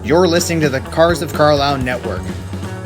You're listening to the Cars of Carlisle Network.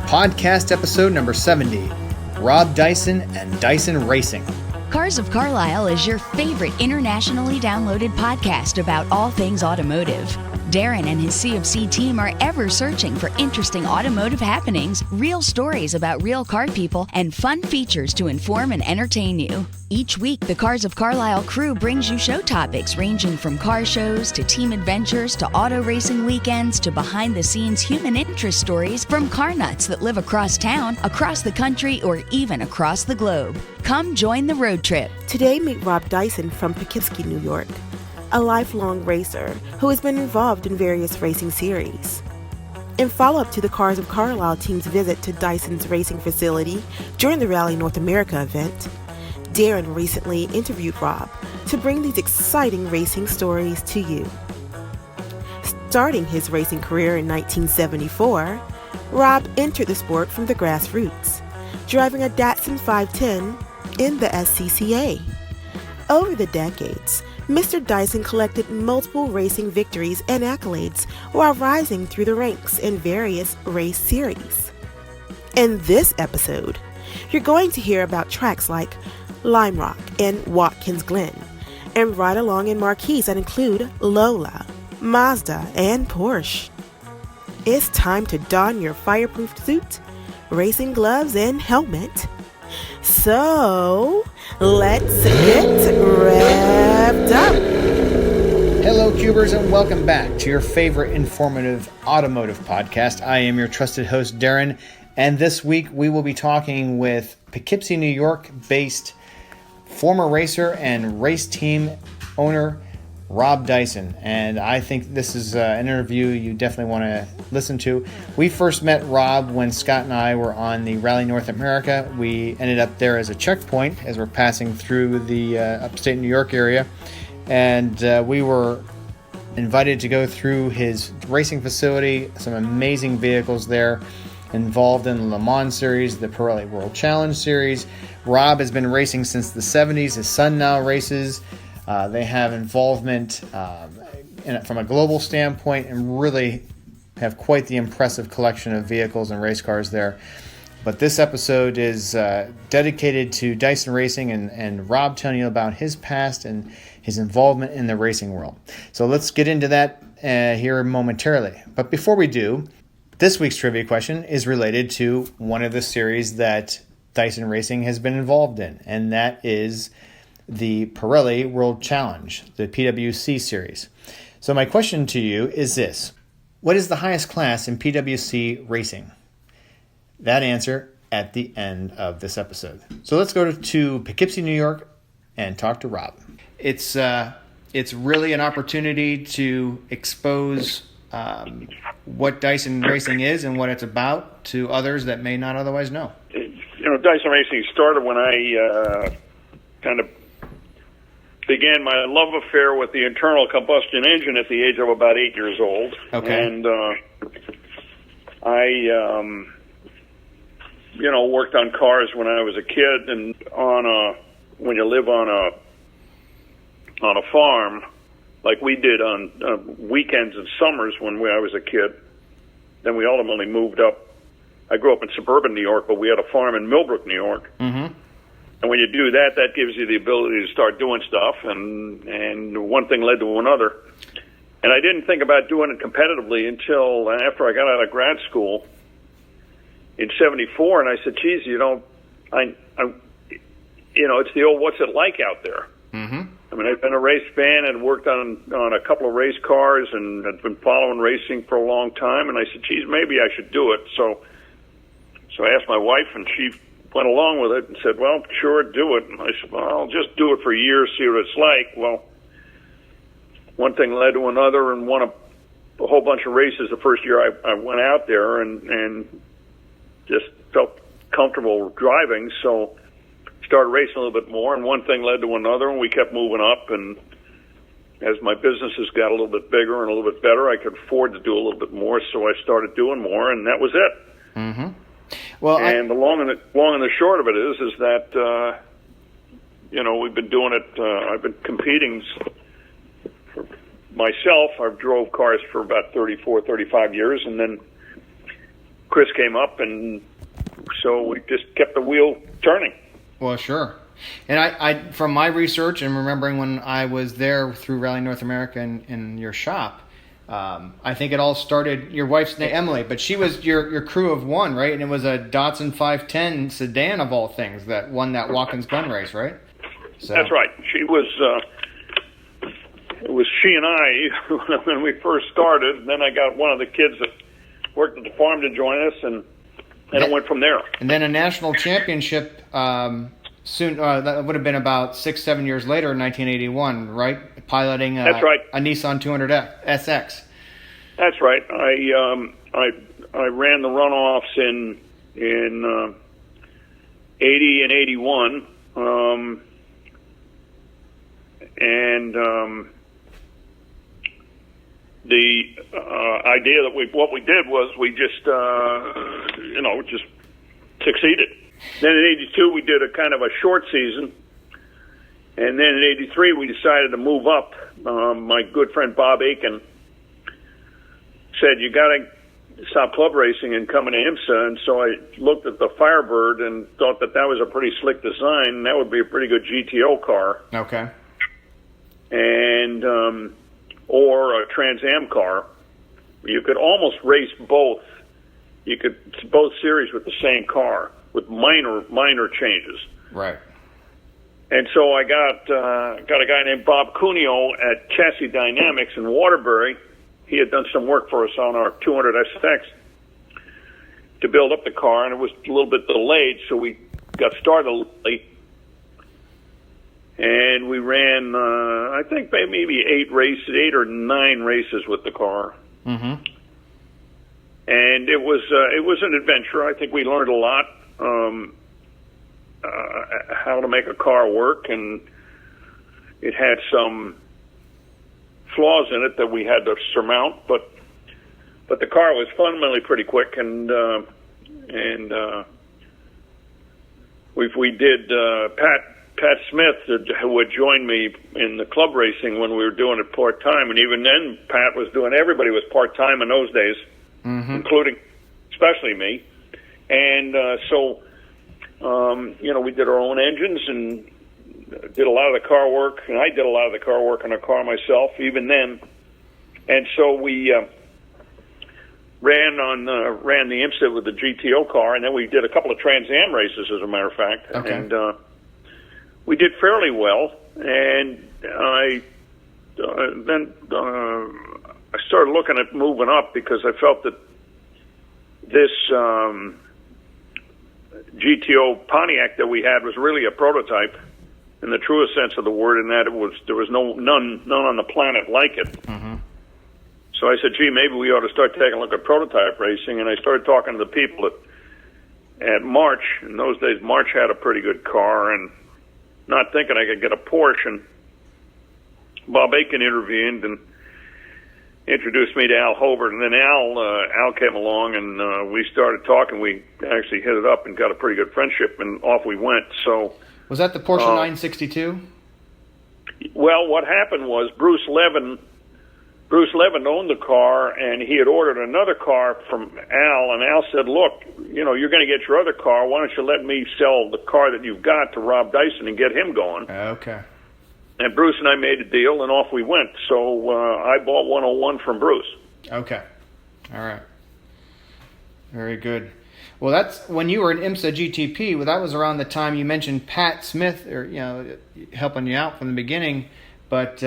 Podcast episode number 70, Rob Dyson and Dyson Racing. Cars of Carlisle is your favorite internationally downloaded podcast about all things automotive. Darren and his CFC team are ever searching for interesting automotive happenings, real stories about real car people, and fun features to inform and entertain you. Each week, the Cars of Carlisle crew brings you show topics ranging from car shows to team adventures to auto racing weekends to behind-the-scenes human interest stories from car nuts that live across town, across the country, or even across the globe. Come join the road trip. Today, meet Rob Dyson from Poughkeepsie, New York, a lifelong racer who has been involved in various racing series. In follow-up to the Cars of Carlisle team's visit to Dyson's racing facility during the Rally North America event, Darren recently interviewed Rob to bring these exciting racing stories to you. Starting his racing career in 1974, Rob entered the sport from the grassroots, driving a Datsun 510 in the SCCA. Over the decades, Mr. Dyson collected multiple racing victories and accolades while rising through the ranks in various race series. In this episode, you're going to hear about tracks like Lime Rock and Watkins, Glen, and ride along in marques that include Lola, Mazda, and Porsche. It's time to don your fireproof suit, racing gloves, and helmet. So, let's get revved up. Hello, Cubers, and welcome back to your favorite informative automotive podcast. I am your trusted host, Darren, and this week we will be talking with Poughkeepsie, New York-based former racer and race team owner Rob Dyson. And I think this is an interview you definitely want to listen to. We first met Rob when Scott and I were on the Rally North America. We ended up there as a checkpoint as we're passing through the upstate New York area. And we were invited to go through his racing facility, some amazing vehicles there involved in the Le Mans Series, the Pirelli World Challenge Series. Rob has been racing since the 70s. His son now races. They have involvement from a global standpoint and really have quite the impressive collection of vehicles and race cars there. But this episode is dedicated to Dyson Racing and Rob telling you about his past and his involvement in the racing world. So let's get into that here momentarily. But before we do, this week's trivia question is related to one of the series that Dyson Racing has been involved in, and that is the Pirelli World Challenge, the PWC series. So my question to you is this: what is the highest class in PWC racing? That answer at the end of this episode. So let's go to Poughkeepsie, New York, and talk to Rob. It's really an opportunity to expose what Dyson Racing is and what it's about to others that may not otherwise know. Dyson Racing started when I kind of began my love affair with the internal combustion engine at the age of about 8 years old. Okay. And I worked on cars when I was a kid, and when you live on a farm, like we did on weekends and summers when I was a kid. Then we ultimately moved up. I grew up in suburban New York, but we had a farm in Millbrook, New York. Mm-hmm. And when you do that, that gives you the ability to start doing stuff, and one thing led to another. And I didn't think about doing it competitively until after I got out of grad school in '74, and I said, geez, it's the old what's it like out there? Mm-hmm. I mean, I've been a race fan and worked on a couple of race cars and had been following racing for a long time. And I said, geez, maybe I should do it. So I asked my wife, and she went along with it and said, well, sure, do it. And I said, well, I'll just do it for a year, see what it's like. Well, one thing led to another, and won a whole bunch of races the first year I went out there, and just felt comfortable driving. So started racing a little bit more, and one thing led to another, and we kept moving up. And as my businesses got a little bit bigger and a little bit better, I could afford to do a little bit more, so I started doing more, and that was it. Mm-hmm. Well, and the long and the short of it is that we've been doing it. I've been competing for myself, I drove cars for about 34, 35 years, and then Chris came up, and so we just kept the wheel turning. Well, sure. And I from my research and remembering when I was there through Rally North America in your shop, I think it all started, your wife's name, Emily, but she was your crew of one, right? And it was a Datsun 510 sedan of all things that won that Watkins Glen race, right? So. That's right. She was, it was she and I when we first started. And then I got one of the kids that worked at the farm to join us, and it went from there. And then a national championship soon, that would have been about 6-7 years later in 1981, right? Piloting That's right. A Nissan 200 SX. That's right. I ran the runoffs in 80 and 81, and the idea that what we did was we just just succeeded. Then in 82 we did a kind of a short season, and then in 83 we decided to move up. My good friend Bob Aiken said, "You got to stop club racing and come into IMSA." And so I looked at the Firebird and thought that was a pretty slick design, and that would be a pretty good GTO car. Okay. And or a Trans Am car. You could almost race both. You could both series with the same car with minor changes. Right. And so I got a guy named Bob Cuneo at Chassis Dynamics in Waterbury. He had done some work for us on our 200 SX to build up the car, and it was a little bit delayed, so we got started late. And we ran, I think maybe 8 or 9 races with the car. Mm-hmm. And it was an adventure. I think we learned a lot, how to make a car work, and it had some flaws in it that we had to surmount, but the car was fundamentally pretty quick, and we did Pat Smith, who had joined me in the club racing when we were doing it part time, and even then Pat was doing, everybody was part time in those days, mm-hmm. including especially me, and so we did our own engines and did a lot of the car work, and I did a lot of the car work on the car myself even then, and so we ran the IMSA with the GTO car, and then we did a couple of Trans Am races, as a matter of fact. Okay. And we did fairly well, and I started looking at moving up because I felt that this GTO Pontiac that we had was really a prototype in the truest sense of the word, in that there was none on the planet like it. Mm-hmm. So I said, gee, maybe we ought to start taking a look at prototype racing, and I started talking to the people at March. In those days, March had a pretty good car, and not thinking I could get a Porsche, and Bob Aiken intervened and introduced me to Al Hobart, and then Al came along, and we started talking. We actually hit it up and got a pretty good friendship, and off we went. So was that the Porsche 962? Well, what happened was Bruce Levin owned the car, and he had ordered another car from Al, and Al said, look, you're going to get your other car. Why don't you let me sell the car that you've got to Rob Dyson and get him going? Okay. And Bruce and I made a deal, and off we went. So I bought 101 from Bruce. Okay. All right. Very good. Well, that's when you were in IMSA GTP. Well, that was around the time you mentioned Pat Smith, or helping you out from the beginning. But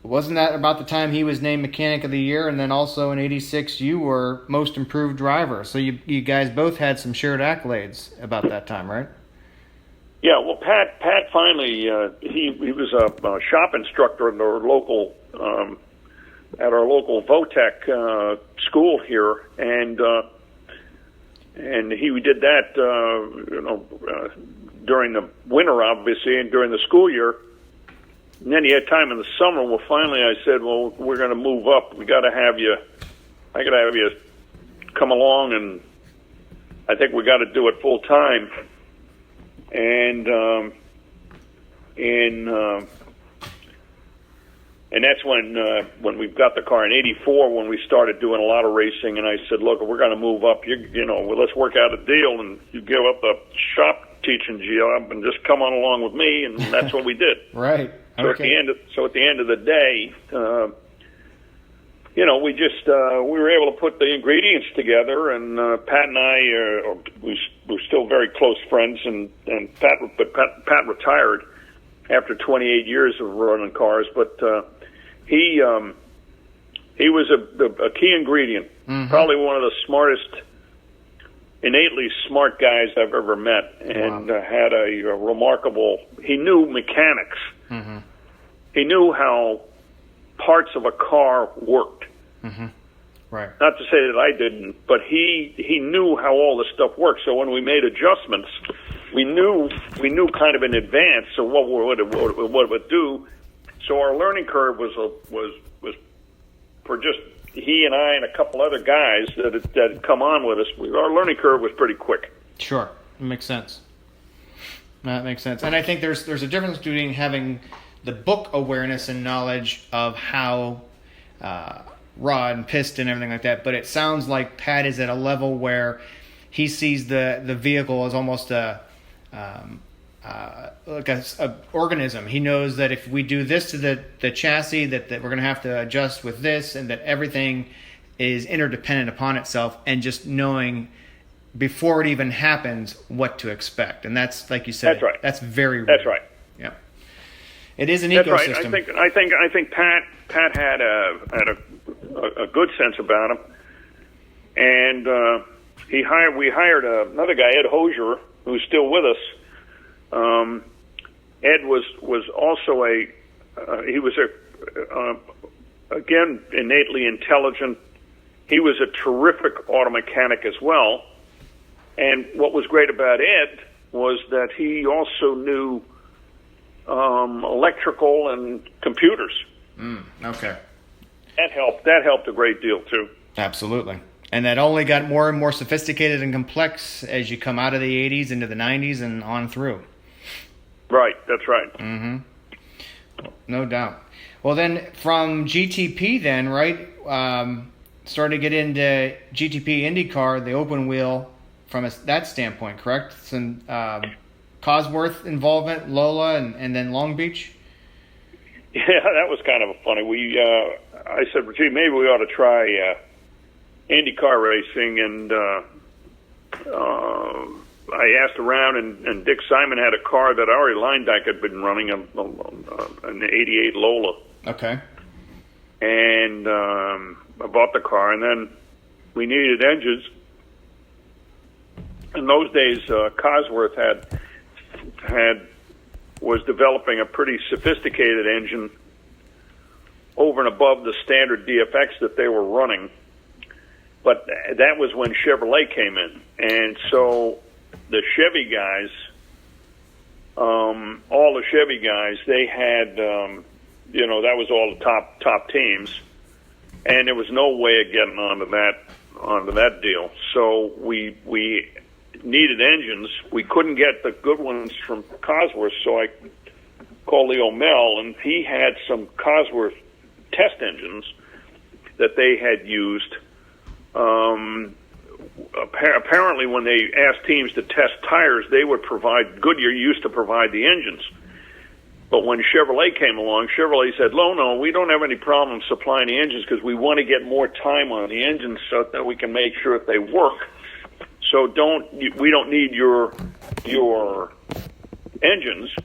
wasn't that about the time he was named Mechanic of the Year? And then also in '86, you were Most Improved Driver. So you guys both had some shared accolades about that time, right? Yeah. Well, Pat finally he was a shop instructor at our local Votech school here, and he did that during the winter, obviously, and during the school year. And then he had time in the summer. Well, finally I said, well, we're going to move up. I got to have you come along, and I think we got to do it full time. And And that's when we got the car in '84, when we started doing a lot of racing. And I said, look, if we're going to move up, well, let's work out a deal, and you give up the shop teaching job and just come on along with me. And that's what we did. Right. So Okay. at the end of the day, we were able to put the ingredients together, and Pat and I we're still very close friends, and Pat retired after 28 years of running cars, but he was a key ingredient, probably one of the smartest, innately smart guys I've ever met, and had a remarkable. He knew mechanics. Mm-hmm. He knew how parts of a car worked. Mm-hmm. Right. Not to say that I didn't, but he knew how all this stuff worked. So when we made adjustments, we knew kind of in advance of what it would do. So our learning curve was for just he and I and a couple other guys that had come on with us. Our learning curve was pretty quick. Sure, it makes sense. That makes sense, and I think there's a difference between having the book awareness and knowledge of how rod and piston and everything like that, but it sounds like Pat is at a level where he sees the vehicle as almost like a organism. He knows that if we do this to the chassis, that we're going to have to adjust with this, and that everything is interdependent upon itself, and just knowing before it even happens what to expect. And that's, like you said, that's right. That's very rare. That's right. Yeah, it is an That's ecosystem. Right. I think Pat had a good sense about him, and we hired another guy, Ed Hosier, who's still with us. Ed was also again innately intelligent. He was a terrific auto mechanic as well. And what was great about Ed was that he also knew electrical and computers. Okay. That helped a great deal too. Absolutely. And that only got more and more sophisticated and complex as you come out of the 80s into the 90s and on through. Right, that's right. Mm-hmm. No doubt. Well, then from GTP then, right, started to get into GTP IndyCar, the open wheel from that standpoint, correct? Some Cosworth involvement, Lola, and then Long Beach? Yeah, that was kind of funny. I said, gee, maybe we ought to try IndyCar racing, and I asked around, and Dick Simon had a car that Ari Leindyke had been running, an '88 Lola. Okay. And I bought the car, and then we needed engines. In those days, Cosworth was developing a pretty sophisticated engine over and above the standard DFX that they were running. But that was when Chevrolet came in. And so the Chevy guys, all the Chevy guys, they had, that was all the top teams. And there was no way of getting onto that deal. So we needed engines. We couldn't get the good ones from Cosworth, so I called Leo Mel, and he had some Cosworth test engines that they had used. Apparently, when they asked teams to test tires, they would provide. Goodyear used to provide the engines, but when Chevrolet came along, Chevrolet said, "No, we don't have any problem supplying the engines because we want to get more time on the engines so that we can make sure that they work. So we don't need your engines."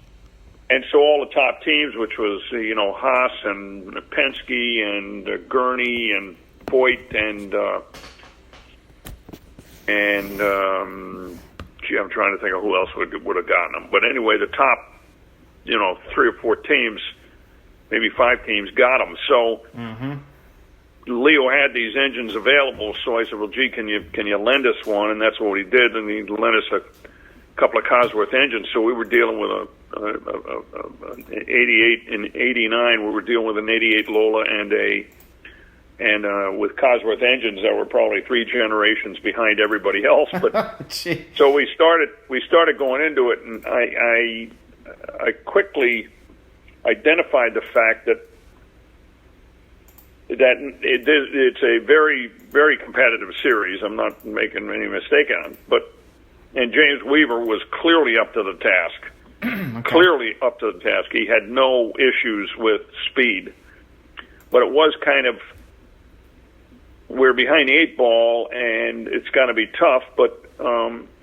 And so all the top teams, which was Haas and Penske and Gurney and Voigt and I'm trying to think of who else would have gotten them. But anyway, the top 3 or 4 teams, maybe 5 teams, got them. So Leo had these engines available. So I said, "Well, gee, can you lend us one?" And that's what he did. And he lent us a couple of Cosworth engines. So we were dealing with an 88 and 89. We were dealing with an 88 Lola and with Cosworth engines that were probably 3 generations behind everybody else. But so we started going into it, and I quickly identified the fact that it's a very, very competitive series. I'm not making any mistake on it. And James Weaver was clearly up to the task. Okay. Clearly up to the task. He had no issues with speed. But it was kind of, we're behind the 8 ball, and it's going to be tough. But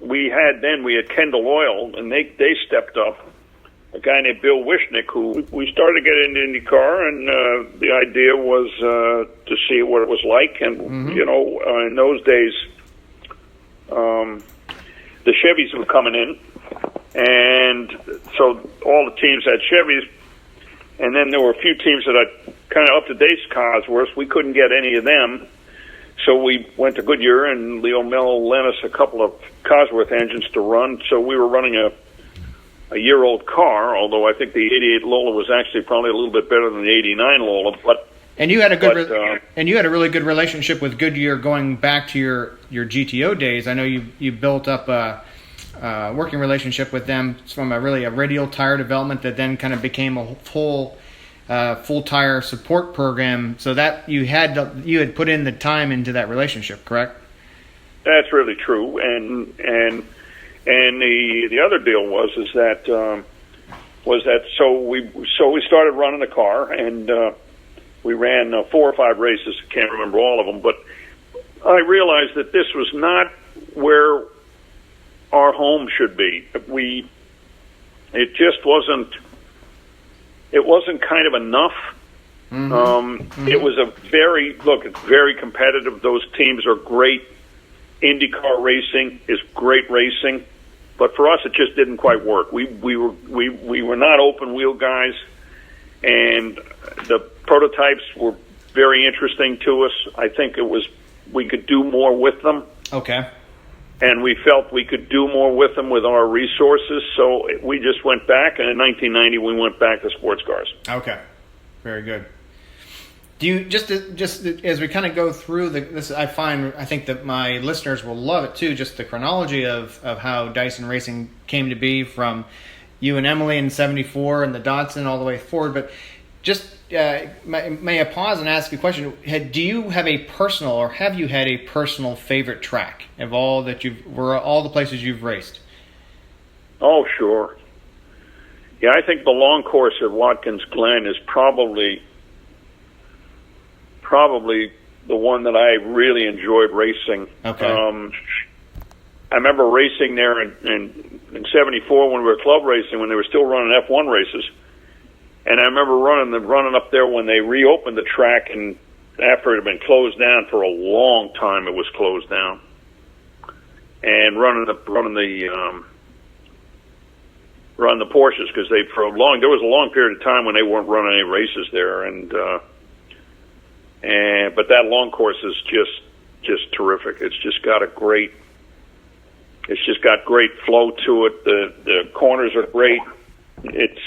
we had Kendall Oil, and they stepped up. A guy named Bill Wishnick, who we started to get into IndyCar, and the idea was to see what it was like. And, in those days, the Chevys were coming in, and so all the teams had Chevys, and then there were a few teams that had kind of up-to-date Cosworths. We couldn't get any of them, so we went to Goodyear, and Leo Mello lent us a couple of Cosworth engines to run, so we were running a year-old car, although I think the 88 Lola was actually probably a little bit better than the 89 Lola. And you had and you had a really good relationship with Goodyear going back to your GTO days. I know you built up a working relationship with them from a radial tire development that then kind of became a full tire support program. So that you had put in the time into that relationship, correct? That's really true, and the other deal was that so we started running the car, and we ran 4 or 5 races. I can't remember all of them, but I realized that this was not where our home should be. It just wasn't. It wasn't kind of enough. Mm-hmm. It was it's very competitive. Those teams are great. IndyCar racing is great racing, but for us, it just didn't quite work. We were not open wheel guys, and the prototypes were very interesting to us. I think we could do more with them. Okay. And we felt we could do more with them with our resources, so we just went back, and in 1990 we went back to sports cars. Okay, very good. Do you just as we kind of go through this? I think that my listeners will love it too. Just the chronology of how Dyson Racing came to be from you and Emily in '74 and the Datsun all the way forward. But just may I pause and ask a question? Do you have a personal, or have you had a personal favorite track of all the places you've raced? Oh, sure. Yeah, I think the long course at Watkins Glen is probably the one that I really enjoyed racing. Okay. I remember racing there in '74 when we were club racing, when they were still running F1 races. And I remember running up there when they reopened the track, and after it had been closed down for a long time, it was closed down. And running the Porsches, because there was a long period of time when they weren't running any races there, but that long course is just terrific. It's just got great flow to it. The corners are great. It's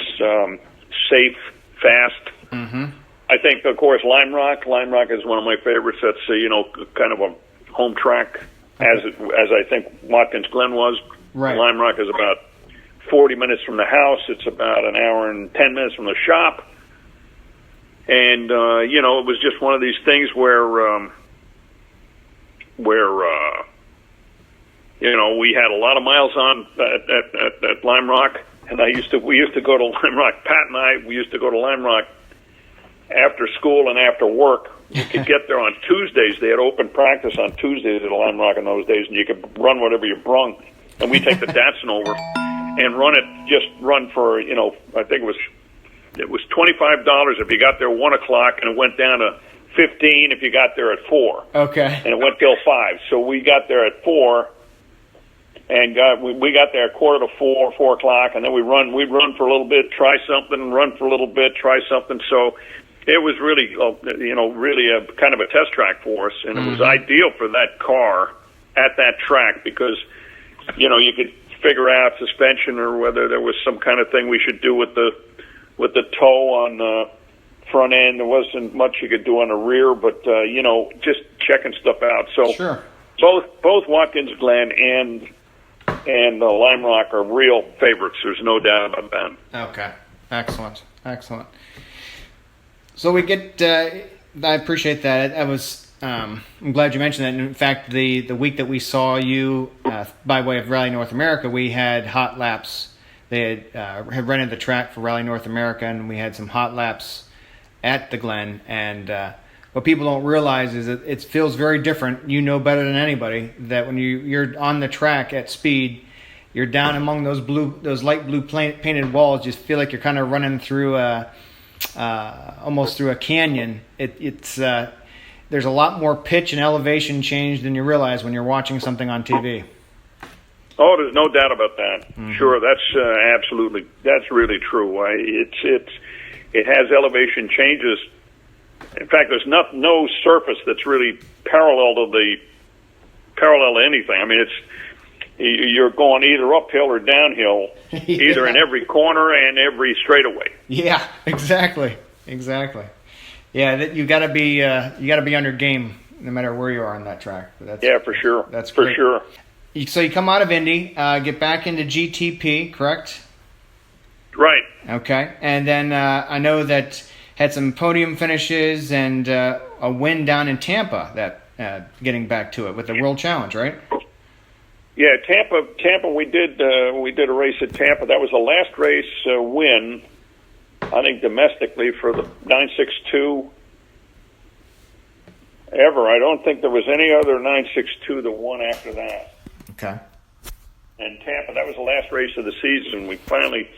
safe, fast. Mm-hmm. I think, of course, Lime Rock is one of my favorites. That's kind of a home track, as I think Watkins Glen was. Right. Lime Rock is about 40 minutes from the house. It's about an hour and 10 minutes from the shop. And it was just one of these things where we had a lot of miles on at Lime Rock. And we used to go to Lime Rock. Pat and I, we used to go to Lime Rock after school and after work. You could get there on Tuesdays. They had open practice on Tuesdays at Lime Rock in those days, and you could run whatever you brung. And we'd take the Datsun over and run for, I think it was $25 if you got there 1 o'clock, and it went down to $15 if you got there at 4. Okay. And it went till 5. So we got there at 4. And we got there at 3:45, 4 o'clock, and then we'd run for a little bit, try something, run for a little bit, try something. So it was really, really a kind of a test track for us, and it was ideal for that car at that track because, you could figure out suspension or whether there was some kind of thing we should do with the toe on the front end. There wasn't much you could do on the rear, but just checking stuff out. So sure. Both Watkins Glen and Lime Rock are real favorites. There's no doubt about that. Okay. Excellent. So we get I appreciate that. I'm glad you mentioned that. In fact, the week that we saw you by way of Rally North America, we had hot laps. They had rented the track for Rally North America, and we had some hot laps at the Glen. And what people don't realize is that it feels very different. You know better than anybody that when you're on the track at speed, you're down among those light blue painted walls. You feel like you're kind of running through almost through a canyon. It's there's a lot more pitch and elevation change than you realize when you're watching something on TV. Oh, there's no doubt about that. Mm-hmm. Sure, that's really true. It has elevation changes. In fact, there's no surface that's really parallel to anything. I mean, you're going either uphill or downhill, either in every corner and every straightaway. Yeah, exactly. Yeah, you got to be on your game no matter where you are on that track. For sure. That's for great. sure. So you come out of Indy, get back into GTP, correct? Right. Okay, and then I know that had some podium finishes and a win down in Tampa. That getting back to it with the World Challenge, right? Yeah, Tampa. We did a race at Tampa. That was the last race win, I think, domestically for the 962 ever. I don't think there was any other 962 that won after that. Okay. And Tampa, that was the last race of the season. We finally,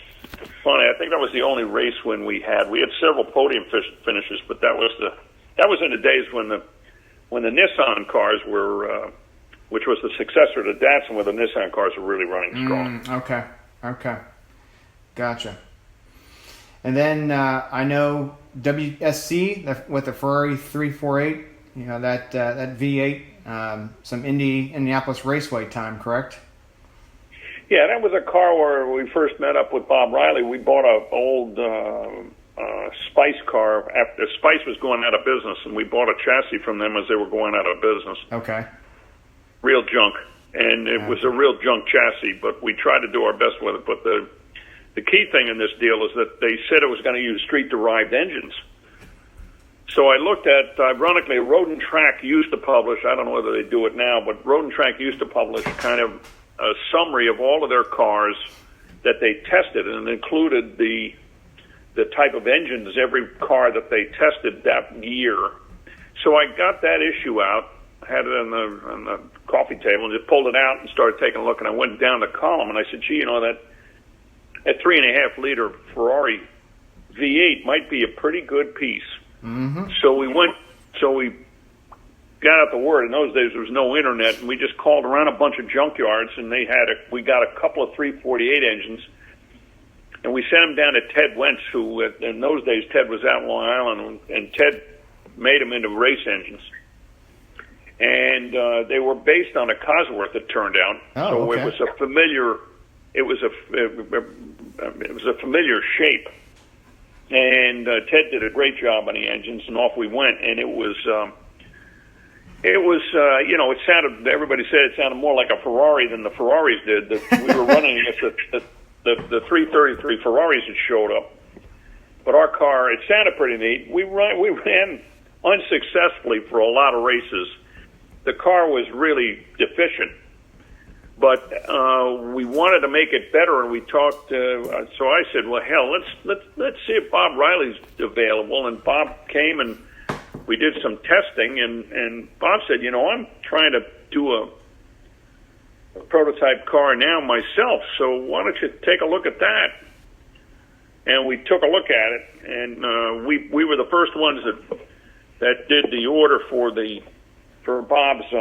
I think that was the only race win we had. We had several podium finishes, but that was in the days when the Nissan cars were, which was the successor to Datsun, where the Nissan cars were really running strong. Okay. Gotcha. And then I know WSC with the Ferrari 348, that V8, some Indianapolis Raceway time, correct? Yeah, that was a car where we first met up with Bob Riley. We bought an old Spice car after Spice was going out of business, and we bought a chassis from them as they were going out of business. Okay. Real junk, and it was a real junk chassis, but we tried to do our best with it. But the key thing in this deal is that they said it was going to use street-derived engines. So I looked at, ironically, Road and Track used to publish, I don't know whether they do it now, but Road and Track used to publish kind of a summary of all of their cars that they tested, and it included the type of engines every car that they tested that year. So I got that issue out, had it on the coffee table, and just pulled it out and started taking a look, and I went down the column, and I said, gee, that 3.5 liter Ferrari V8 might be a pretty good piece. Mm-hmm. So we got out the word. In those days, there was no internet, and we just called around a bunch of junkyards, and we got a couple of 348 engines, and we sent them down to Ted Wentz, who in those days Ted was out in Long Island, and Ted made them into race engines, and they were based on a Cosworth, it turned out. Oh, okay. So it was a familiar. It was a familiar shape. And Ted did a great job on the engines, and off we went. And it sounded. Everybody said it sounded more like a Ferrari than the Ferraris did. We were running against the 333 Ferraris that showed up. But our car, it sounded pretty neat. We ran unsuccessfully for a lot of races. The car was really deficient. But we wanted to make it better, and we talked. So I said, "Well, hell, let's see if Bob Riley's available." And Bob came, and we did some testing. And Bob said, "I'm trying to do a prototype car now myself. So why don't you take a look at that?" And we took a look at it, and we were the first ones that did the order for Bob's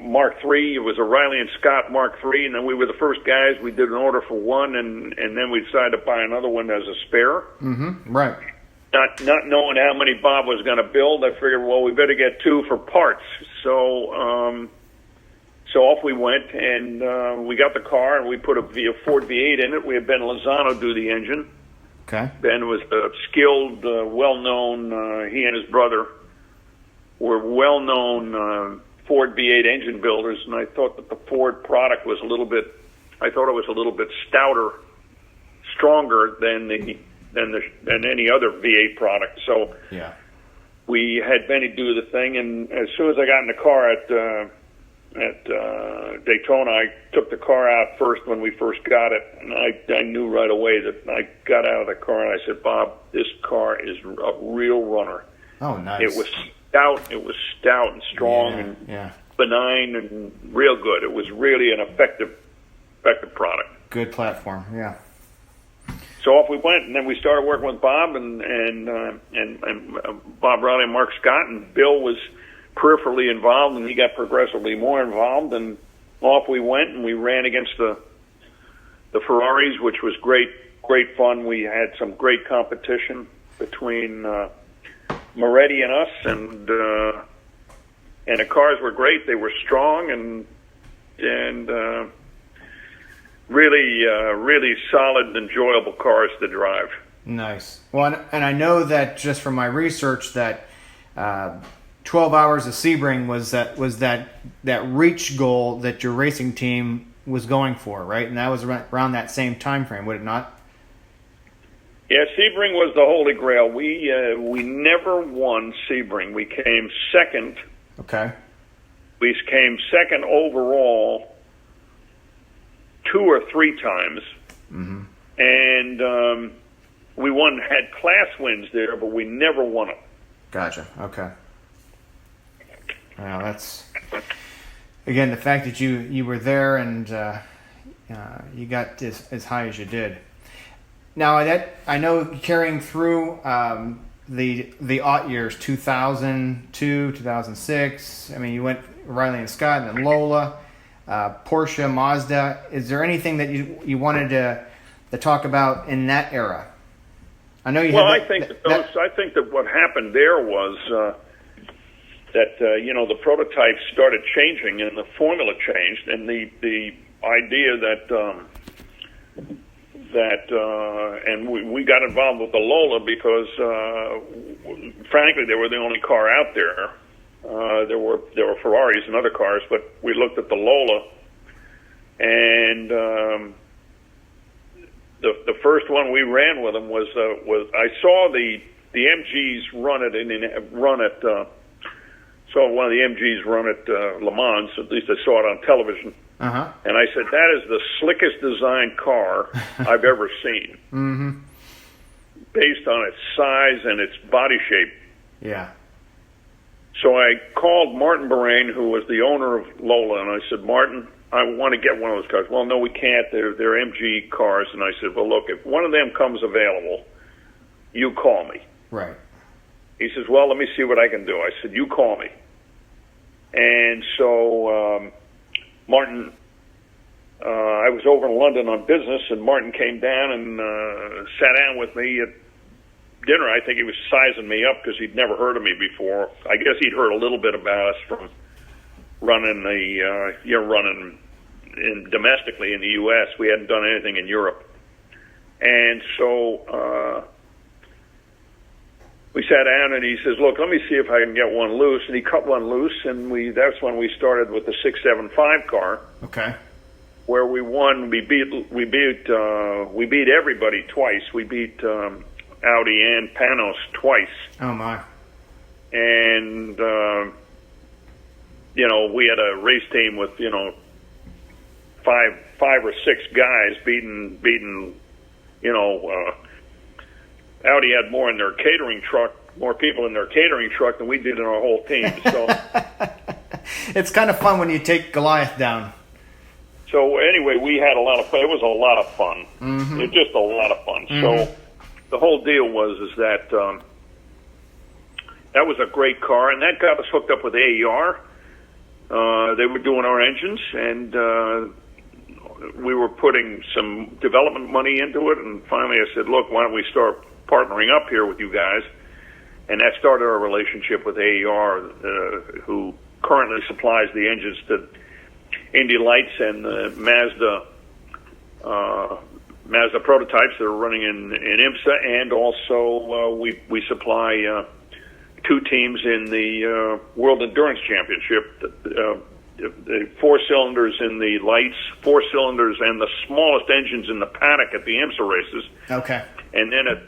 Mark III. It was a Riley and Scott Mark III, and then we were the first guys. We did an order for one, and then we decided to buy another one as a spare. Mm-hmm. Right. Not knowing how many Bob was going to build, I figured, well, we better get two for parts. So off we went, and we got the car, and we put a Ford V8 in it. We had Ben Lozano do the engine. Okay. Ben was a skilled, well-known. He and his brother were well-known Ford V8 engine builders, and I thought that the Ford product was a little bit stouter, stronger than the than any other V8 product. So Yeah. we had Benny do the thing, and as soon as I got in the car at Daytona, I took the car out first when we first got it, and I knew right away that I got out of the car and I said, Bob, this car is a real runner. Oh, nice. It was stout and strong and benign and real good. It was really an effective product. Good platform, yeah. So off we went, and then we started working with Bob and Bob Riley and Mark Scott, and Bill was peripherally involved, and he got progressively more involved, and off we went, and we ran against the Ferraris, which was great fun. We had some great competition between Moretti and us, and the cars were great. They were strong and really solid, enjoyable cars to drive. Nice. Well, and I know that just from my research that 12 hours of Sebring was that reach goal that your racing team was going for, right? And that was around that same time frame, would it not? Yeah, Sebring was the holy grail. We never won Sebring. We came second. Okay. We came second overall 2 or 3 times. Mm-hmm. And we had class wins there, but we never won it. Gotcha. Okay. Well, that's again the fact that you were there and you got as high as you did. Now I know carrying through the aught years, 2002, 2006. I mean, you went Riley and Scott, and then Lola, Porsche, Mazda. Is there anything that you wanted to talk about in that era? I know you. Well, I think that what happened there was that the prototypes started changing and the formula changed, and the idea and we got involved with the Lola because frankly they were the only car out there. There were Ferraris and other cars, but we looked at the Lola, and the first one we ran with them was I saw the MGs saw one of the MGs run at Le Mans. At least I saw it on television. Uh-huh. And I said, that is the slickest designed car I've ever seen. Mm-hmm. Based on its size and its body shape. Yeah. So I called Martin Bahrain, who was the owner of Lola, and I said, Martin, I want to get one of those cars. Well, no, we can't. They're MG cars. And I said, well, look, if one of them comes available, you call me. Right. He says, well, let me see what I can do. I said, you call me. And so Martin, I was over in London on business, and Martin came down and sat down with me at dinner. I think he was sizing me up because he'd never heard of me before. I guess he'd heard a little bit about us from running domestically in the U.S. We hadn't done anything in Europe. And so we sat down, and he says, look, let me see if I can get one loose. And he cut one loose, and that's when we started with the 675 car. Okay. Where we won. We beat everybody twice. We beat Audi and Panos twice. Oh my. And we had a race team with five or six guys beating Audi had more people in their catering truck than we did in our whole team. So it's kind of fun when you take Goliath down. So anyway, we had a lot of fun. It was a lot of fun. Mm-hmm. It was just a lot of fun. Mm-hmm. So the whole deal was that that was a great car, and that got us hooked up with AER. They were doing our engines, and we were putting some development money into it. And finally, I said, "Look, why don't we start partnering up here with you guys?" And that started our relationship with AER, who currently supplies the engines to Indy Lights and Mazda prototypes that are running in IMSA, and also we supply 2 teams in the World Endurance Championship, the the 4 cylinders in the lights, 4 cylinders, and the smallest engines in the paddock at the IMSA races. Okay. And then a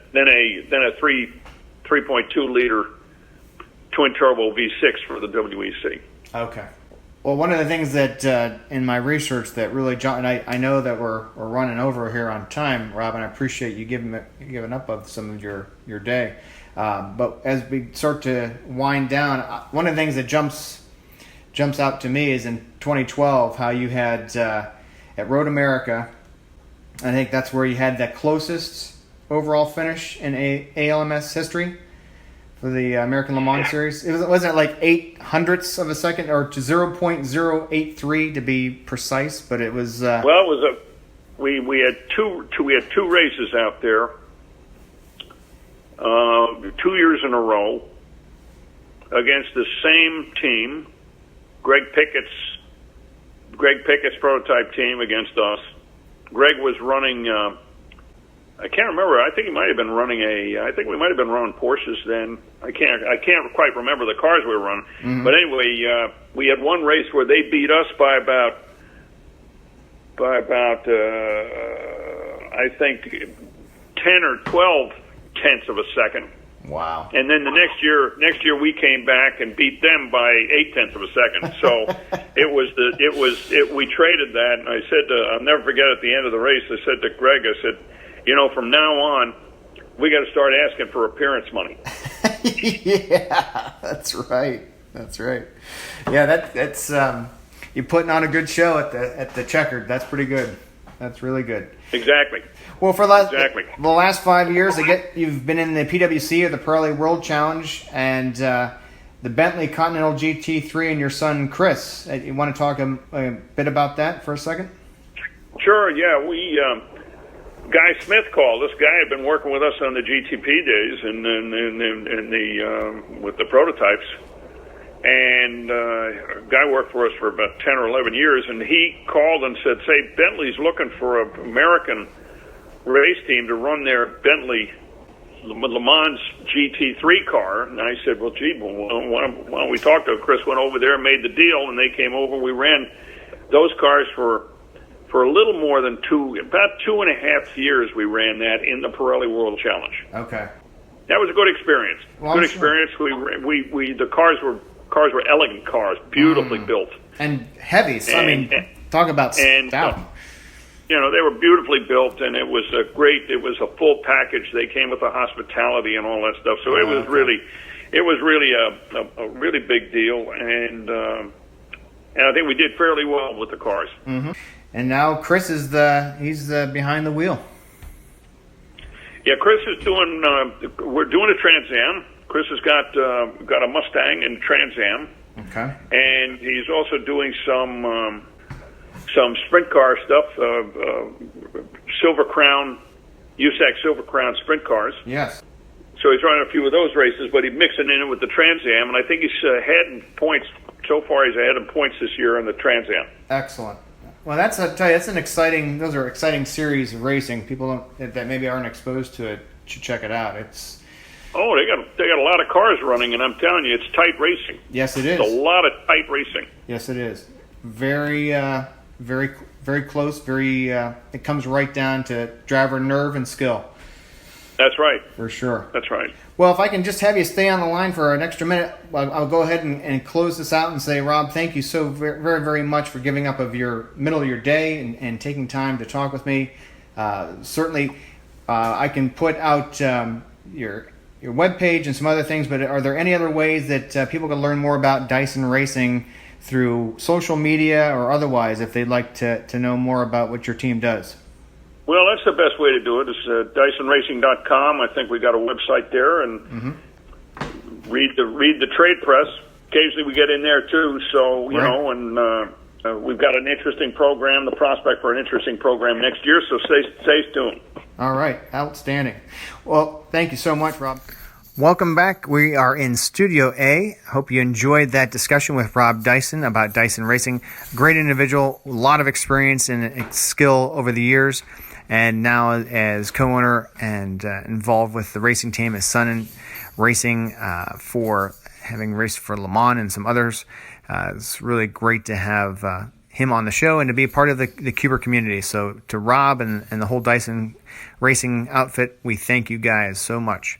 3.2 liter twin turbo V6 for the WEC. Okay. Well, one of the things that in my research that really jumped, and I know that we're running over here on time, Rob, and I appreciate you giving up of some of your day. But as we start to wind down, one of the things that jumps out to me is in 2012 how you had at Road America. I think that's where you had the closest overall finish in ALMS history for the American Le Mans Series. Wasn't it like 0.08 of a second, or to 0.083 to be precise? But it was. Well, it was we had two races out there, 2 years in a row against the same team, Greg Pickett's prototype team against us. Greg was running. I can't remember. I think he might have been running I think we might have been running Porsches then. I can't quite remember the cars we were running. Mm-hmm. But anyway, we had one race where they beat us by about I think 10 or 12 tenths of a second. Wow. And then the next year we came back and beat them by 8 tenths of a second. So we traded that, and I said I'll never forget at the end of the race, I said to Greg, I said, from now on, we got to start asking for appearance money. Yeah, that's right. Yeah, that's you're putting on a good show at the Checkered. That's pretty good. That's really good. Exactly. Well, for the last 5 years, you've been in the PWC or the Pirelli World Challenge and the Bentley Continental GT3, and your son Chris. You want to talk a bit about that for a second? Sure. Yeah, we. Guy Smith called. This guy had been working with us on the GTP days and with the prototypes, and Guy worked for us for about 10 or 11 years, and he called and said, "Say, Bentley's looking for an American race team to run their Bentley Le Mans GT3 car." And I said, "Well, gee, why don't we talk to him?" Chris went over there, made the deal, and they came over. We ran those cars for a little more than about 2.5 years. We ran that in the Pirelli World Challenge. Okay. That was a good experience. Well, good experience. We the cars were elegant cars, beautifully built and heavy. So, talk about stout. They were beautifully built, and it was a full package. They came with the hospitality and all that stuff. So it was really a really big deal, and I think we did fairly well with the cars. Mm-hmm. And now Chris is he's behind the wheel. Yeah, Chris is doing. We're doing a Trans Am. Chris has got a Mustang and Trans Am. Okay. And he's also doing some sprint car stuff. Silver Crown, USAC Silver Crown sprint cars. Yes. So he's running a few of those races, but he's mixing in with the Trans Am, and I think he's ahead in points. So far, he's ahead in points this year on the Trans Am. Excellent. Well, those are exciting series of racing. People that maybe aren't exposed to it should check it out. They got a lot of cars running, and I'm telling you, it's tight racing. Yes, it is. It's a lot of tight racing. Yes, it is. Very, very close. It comes right down to driver nerve and skill. That's right. For sure. That's right. Well, if I can just have you stay on the line for an extra minute, I'll go ahead and close this out and say, Rob, thank you so very, very, very much for giving up of your middle of your day and taking time to talk with me. Certainly, I can put out your webpage and some other things, but are there any other ways that people can learn more about Dyson Racing through social media or otherwise if they'd like to know more about what your team does? Well, that's the best way to do it. It's DysonRacing.com. I think we got a website there, and read the trade press. Occasionally we get in there too. So and we've got an interesting program. The prospect for an interesting program next year. So stay tuned. All right, outstanding. Well, thank you so much, Rob. Welcome back. We are in Studio A. Hope you enjoyed that discussion with Rob Dyson about Dyson Racing. Great individual, a lot of experience and skill over the years. And now as co-owner and involved with the racing team, his son in racing for having raced for Le Mans and some others. It's really great to have him on the show and to be a part of the Cuber community. So to Rob and the whole Dyson Racing outfit, we thank you guys so much.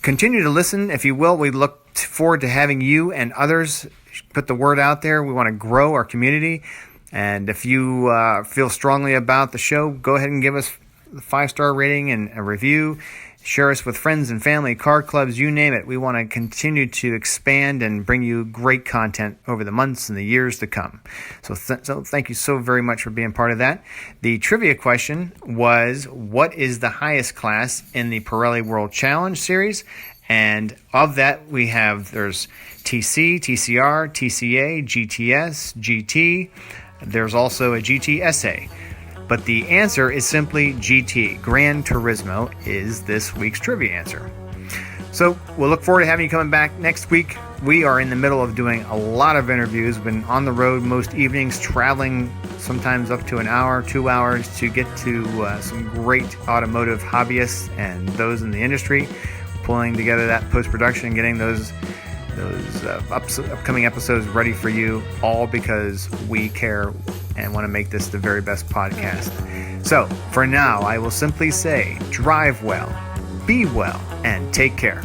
Continue to listen, if you will. We look forward to having you and others put the word out there. We want to grow our community. And if you feel strongly about the show, go ahead and give us a 5-star rating and a review. Share us with friends and family, car clubs, you name it. We want to continue to expand and bring you great content over the months and the years to come. So thank you so very much for being part of that. The trivia question was, what is the highest class in the Pirelli World Challenge Series? And of that, there's TC, TCR, TCA, GTS, GT. There's also a GTSA. But the answer is simply GT. Gran Turismo is this week's trivia answer. So we'll look forward to having you coming back next week. We are in the middle of doing a lot of interviews. We've been on the road most evenings, traveling sometimes up to an hour, 2 hours to get to some great automotive hobbyists and those in the industry, pulling together that post-production and getting those upcoming episodes ready for you, all because we care and want to make this the very best podcast. So for now, I will simply say, drive well, be well, and take care.